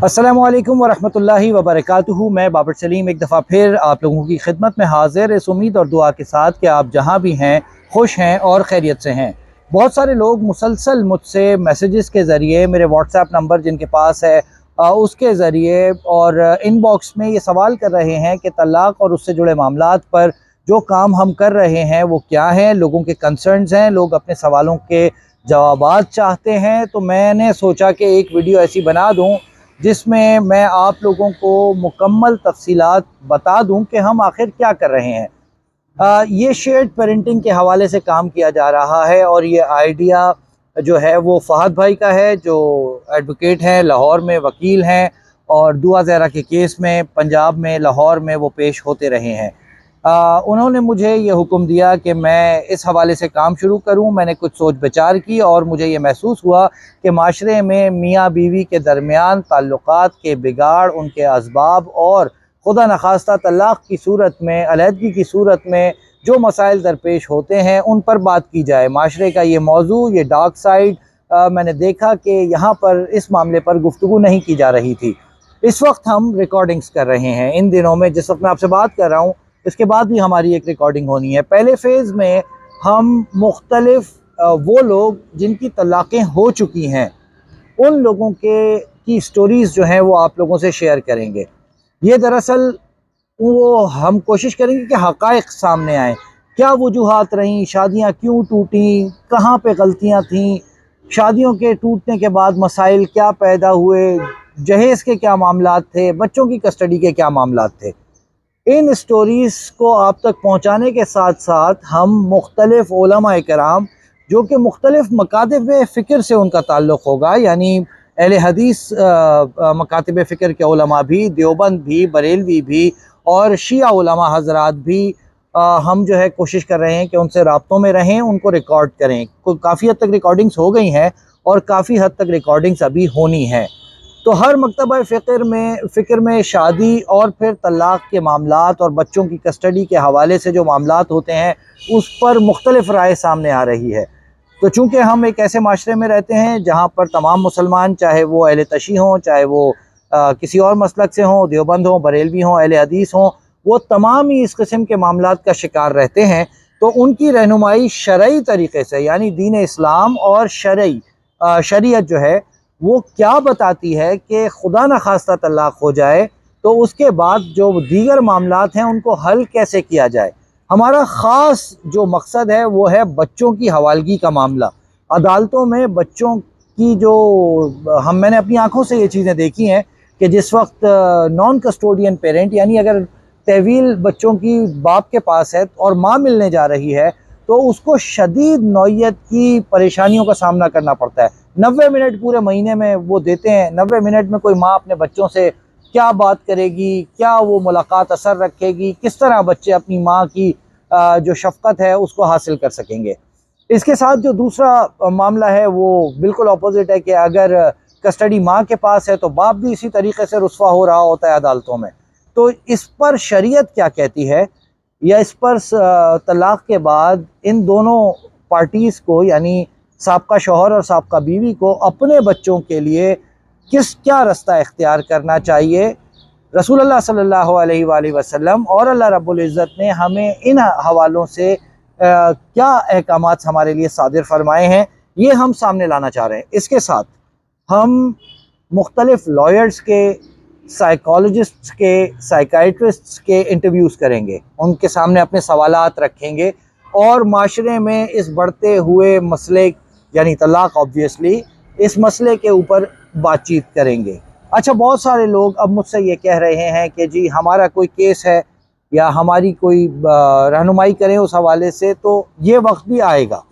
अस्सलामुअलैकुम वरहमतुल्लाहि वबरकातुहू। मैं बाबर सलीम एक दफ़ा फिर आप लोगों की खिदमत में हाजिर, इस उम्मीद और दुआ के साथ कि आप जहाँ भी हैं खुश हैं और खैरियत से हैं। बहुत सारे लोग मुसलसल मुझसे मैसेजेस के ज़रिए, मेरे व्हाट्सएप नंबर जिनके पास है उसके ज़रिए और इनबॉक्स में ये सवाल कर रहे हैं कि तलाक़ और उससे जुड़े मामलात पर जो काम हम कर रहे हैं वो क्या हैं। लोगों के कंसर्न्स हैं, लोग अपने सवालों के जवाबात चाहते हैं। तो मैंने सोचा कि एक वीडियो ऐसी बना दूँ जिसमें मैं आप लोगों को मुकम्मल तफसीलात बता दूं कि हम आखिर क्या कर रहे हैं। ये शेयर्ड पेरेंटिंग के हवाले से काम किया जा रहा है और ये आइडिया जो है वो फ़हद भाई का है, जो एडवोकेट हैं, लाहौर में वकील हैं और दुआ ज़हरा के केस में पंजाब में लाहौर में वो पेश होते रहे हैं। उन्होंने मुझे ये हुक्म दिया कि मैं इस हवाले से काम शुरू करूं। मैंने कुछ सोच विचार की और मुझे ये महसूस हुआ कि माशरे में मियाँ बीवी के दरमियान ताल्लुकात के बिगाड़, उनके असबाब और खुदा नखास्ता तलाक़ की सूरत में, अलहदगी की सूरत में जो मसाइल दरपेश होते हैं उन पर बात की जाए। माशरे का ये मौजू, ये डार्क साइड, मैंने देखा कि यहाँ पर इस मामले पर गुफ्तगू नहीं की जा रही थी। इस वक्त हम रिकॉर्डिंग्स कर रहे हैं, इन दिनों में जिस वक्त मैं आपसे बात कर रहा हूँ इसके बाद भी हमारी एक रिकॉर्डिंग होनी है। पहले फ़ेज़ में हम मुख्तलिफ वो लोग जिनकी तलाक़ें हो चुकी हैं उन लोगों की स्टोरीज़ जो हैं वो आप लोगों से शेयर करेंगे। ये दरअसल वो हम कोशिश करेंगे कि हक़ाइक़ सामने आएँ। क्या वजूहात रहीं, शादियाँ क्यों टूटीं, कहाँ पे गलतियाँ थीं, शादियों के टूटने के बाद मसाइल क्या पैदा हुए, जहेज़ के क्या मामलात थे, बच्चों की कस्टडी के क्या मामलात थे। इन स्टोरीज़ को आप तक पहुँचाने के साथ साथ हम मुख्तलिफ़ उलमा इकराम जो कि मुख्तलिफ़ मकातिब फ़िक्र से उनका ताल्लुक़ होगा, यानी अहले हदीस मकातिब फ़िक्र के उलमा भी, देवबंद भी, बरेलवी भी और शिया उलमा हज़रात भी, हम जो है कोशिश कर रहे हैं कि उनसे राब्तों में रहें, उनको रिकॉर्ड करें। काफ़ी हद तक रिकॉर्डिंग्स हो गई हैं और काफ़ी हद तक रिकॉर्डिंग्स अभी होनी हैं। तो हर मकतबा फ़िक्र में शादी और फिर तलाक़ के मामलात और बच्चों की कस्टडी के हवाले से जो मामलात होते हैं उस पर मुख्तलिफ़ राय सामने आ रही है। तो चूँकि हम एक ऐसे माशरे में रहते हैं जहाँ पर तमाम मुसलमान, चाहे वो अहले तशी हों, चाहे वो किसी और मसलक से हों, देवबंद हों, बरेलवी हों, अहले हदीस हों, वो तमाम ही इस किस्म के मामलात का शिकार रहते हैं। तो उनकी रहनुमाई शरई तरीक़े से, यानी दीन इस्लाम और शरीयत जो है वो क्या बताती है कि खुदा न खास्ता तलाक़ हो जाए तो उसके बाद जो दीगर मामलात हैं उनको हल कैसे किया जाए। हमारा ख़ास जो मकसद है वो है बच्चों की हवालगी का मामला। अदालतों में बच्चों की जो मैंने अपनी आँखों से ये चीज़ें देखी हैं कि जिस वक्त नॉन कस्टोडियन पेरेंट, यानी अगर तहवील बच्चों की बाप के पास है और माँ मिलने जा रही है तो उसको शदीद नौइयत की परेशानियों का सामना करना पड़ता है। 90 मिनट पूरे महीने में वो देते हैं। 90 मिनट में कोई माँ अपने बच्चों से क्या बात करेगी, क्या वो मुलाकात असर रखेगी, किस तरह बच्चे अपनी माँ की जो शफ़क़त है उसको हासिल कर सकेंगे। इसके साथ जो दूसरा मामला है वो बिल्कुल अपोजिट है कि अगर कस्टडी माँ के पास है तो बाप भी इसी तरीके से रुस्वा हो रहा होता है अदालतों में। तो इस पर शरीयत क्या कहती है, या इस पर तलाक़ के बाद इन दोनों पार्टीज़ को, यानी साबका शौहर और साबका बीवी को अपने बच्चों के लिए क्या रास्ता इख्तियार करना चाहिए। रसूलुल्लाह सल्लल्लाहु अलैहि वसल्लम और अल्लाह रब्बुल इज़्ज़त ने हमें इन हवालों से क्या अहकामात हमारे लिए सादिर फरमाए हैं, ये हम सामने लाना चाह रहे हैं। इसके साथ हम मुख्तलिफ़ लॉयर्स के, साइकोलॉजिस्ट्स के, साइकाइट्रिस्ट्स के इंटरव्यूज़ करेंगे, उनके सामने अपने सवालात रखेंगे और माशरे में इस बढ़ते हुए मसले, यानी तलाक़, ऑब्वियसली इस मसले के ऊपर बातचीत करेंगे। अच्छा, बहुत सारे लोग अब मुझसे ये कह रहे हैं कि जी हमारा कोई केस है या हमारी कोई रहनुमाई करें उस हवाले से, तो ये वक्त भी आएगा।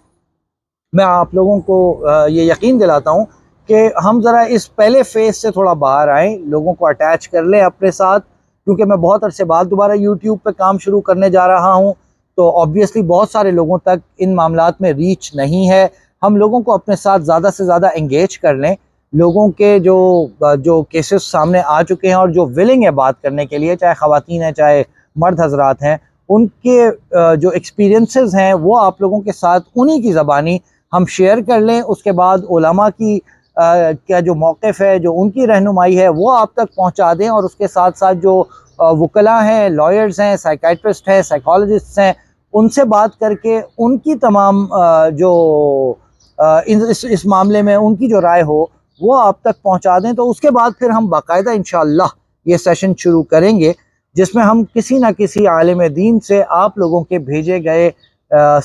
मैं आप लोगों को ये यकीन दिलाता हूँ कि हम ज़रा इस पहले फ़ेज़ से थोड़ा बाहर आएँ, लोगों को अटैच कर लें अपने साथ, क्योंकि मैं बहुत अरसे बाद दोबारा यूट्यूब पे काम शुरू करने जा रहा हूँ। तो ऑब्वियसली बहुत सारे लोगों तक इन मामलात में रीच नहीं है। हम लोगों को अपने साथ ज़्यादा से ज़्यादा एंगेज कर लें। लोगों के जो केसेस सामने आ चुके हैं और जो विलिंग है बात करने के लिए, चाहे ख़वातीन हैं चाहे मर्द हजरात हैं, उनके जो एक्सपीरियंसेस हैं वो आप लोगों के साथ उन्हीं की ज़बानी हम शेयर कर लें। उसके बाद उलमा की کا جو موقف ہے، جو ان کی رہنمائی ہے وہ آپ تک پہنچا دیں، اور اس کے ساتھ ساتھ جو وکلاء ہیں، لائرز ہیں، سائیکائٹرسٹ ہیں، سائیکالوجسٹ ہیں، ان سے بات کر کے ان کی تمام جو اس معاملے میں ان کی جو رائے ہو وہ آپ تک پہنچا دیں۔ تو اس کے بعد پھر ہم باقاعدہ انشاءاللہ یہ سیشن شروع کریں گے، جس میں ہم کسی نہ کسی عالم دین سے آپ لوگوں کے بھیجے گئے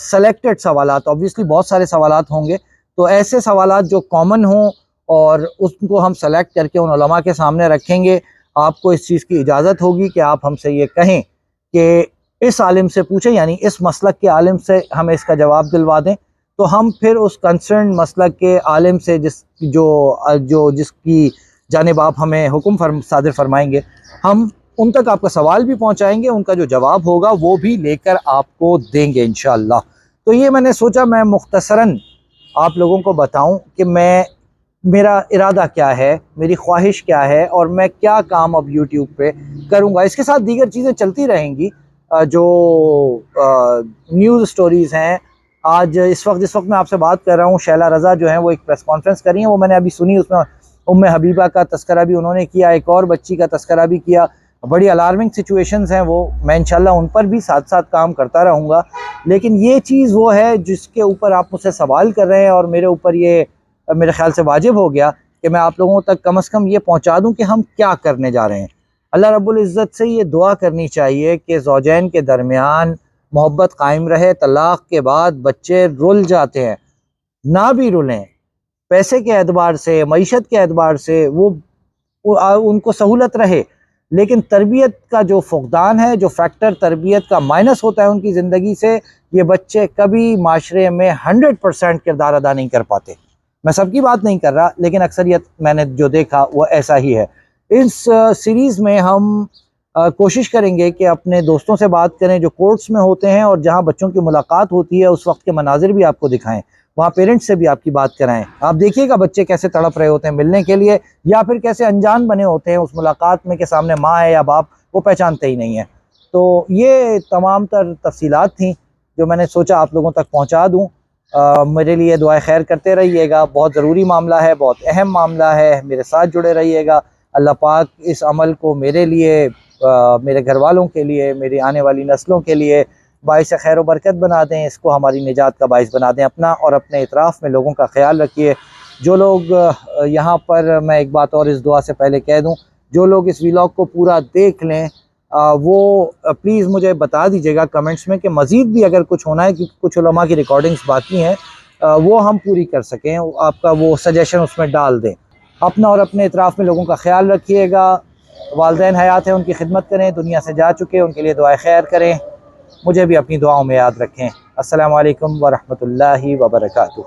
سلیکٹڈ سوالات، obviously بہت سارے سوالات ہوں گے، تو ایسے سوالات جو کامن ہوں اور اس کو ہم سلیکٹ کر کے ان علماء کے سامنے رکھیں گے۔ آپ کو اس چیز کی اجازت ہوگی کہ آپ ہم سے یہ کہیں کہ اس عالم سے پوچھیں، یعنی اس مسلک کے عالم سے ہمیں اس کا جواب دلوا دیں، تو ہم پھر اس کنسرن مسلک کے عالم سے جس کی جانب آپ ہمیں حکم صادر فرمائیں گے، ہم ان تک آپ کا سوال بھی پہنچائیں گے، ان کا جو جواب ہوگا وہ بھی لے کر آپ کو دیں گے انشاءاللہ۔ تو یہ میں نے سوچا میں مختصراً آپ لوگوں کو بتاؤں کہ میرا ارادہ کیا ہے، میری خواہش کیا ہے، اور میں کیا کام اب یوٹیوب پہ کروں گا۔ اس کے ساتھ دیگر چیزیں چلتی رہیں گی، جو نیوز سٹوریز ہیں۔ آج جس وقت میں آپ سے بات کر رہا ہوں، شیلا رضا جو ہیں وہ ایک پریس کانفرنس کر رہی ہیں، وہ میں نے ابھی سنی، اس میں ام حبیبہ کا تذکرہ بھی انہوں نے کیا، ایک اور بچی کا تذکرہ بھی کیا۔ بڑی الارمنگ سچویشنز ہیں وہ، میں انشاءاللہ ان پر بھی ساتھ ساتھ کام کرتا رہوں گا۔ لیکن یہ چیز وہ ہے جس کے اوپر آپ مجھ سے سوال کر رہے ہیں، اور میرے اوپر یہ میرے خیال سے واجب ہو گیا کہ میں آپ لوگوں تک کم از کم یہ پہنچا دوں کہ ہم کیا کرنے جا رہے ہیں۔ اللہ رب العزت سے یہ دعا کرنی چاہیے کہ زوجین کے درمیان محبت قائم رہے۔ طلاق کے بعد بچے رل جاتے ہیں، نہ بھی رلیں، پیسے کے اعتبار سے، معیشت کے اعتبار سے وہ ان کو سہولت رہے، لیکن تربیت کا جو فقدان ہے، جو فیکٹر تربیت کا مائنس ہوتا ہے ان کی زندگی سے، یہ بچے کبھی معاشرے میں 100% کردار ادا نہیں کر پاتے۔ میں سب کی بات نہیں کر رہا، لیکن اکثریت میں نے جو دیکھا وہ ایسا ہی ہے۔ اس سیریز میں ہم کوشش کریں گے کہ اپنے دوستوں سے بات کریں جو کورٹس میں ہوتے ہیں، اور جہاں بچوں کی ملاقات ہوتی ہے اس وقت کے مناظر بھی آپ کو دکھائیں، وہاں پیرنٹس سے بھی آپ کی بات کرائیں۔ آپ دیکھیے گا بچے کیسے تڑپ رہے ہوتے ہیں ملنے کے لیے، یا پھر کیسے انجان بنے ہوتے ہیں اس ملاقات میں کہ سامنے ماں ہے یا باپ وہ پہچانتے ہی نہیں ہیں۔ تو یہ تمام تر تفصیلات تھیں جو میں نے سوچا آپ لوگوں تک پہنچا دوں۔ میرے لیے دعائیں خیر کرتے رہیے گا، بہت ضروری معاملہ ہے، بہت اہم معاملہ ہے، میرے ساتھ جڑے رہیے گا۔ اللہ پاک اس عمل کو میرے لیے، میرے گھر والوں کے لیے، میری آنے والی نسلوں کے لیے باعث خیر و برکت بنا دیں، اس کو ہماری نجات کا باعث بنا دیں۔ اپنا اور اپنے اطراف میں لوگوں کا خیال رکھیے۔ جو لوگ یہاں پر، میں ایک بات اور اس دعا سے پہلے کہہ دوں، جو لوگ اس ویلاگ کو پورا دیکھ لیں وہ پلیز مجھے بتا دیجیے گا کمنٹس میں کہ مزید بھی اگر کچھ ہونا ہے، کیونکہ کچھ علماء کی ریکارڈنگز باقی ہیں، وہ ہم پوری کر سکیں، آپ کا وہ سجیشن اس میں ڈال دیں۔ اپنا اور اپنے اطراف میں لوگوں کا خیال رکھیے گا۔ والدین حیات ہیں ان کی خدمت کریں، دنیا سے جا چکے ان کے لیے دعائیں خیر کریں، مجھے بھی اپنی دعاؤں میں یاد رکھیں۔ السلام علیکم ورحمۃ اللہ وبرکاتہ۔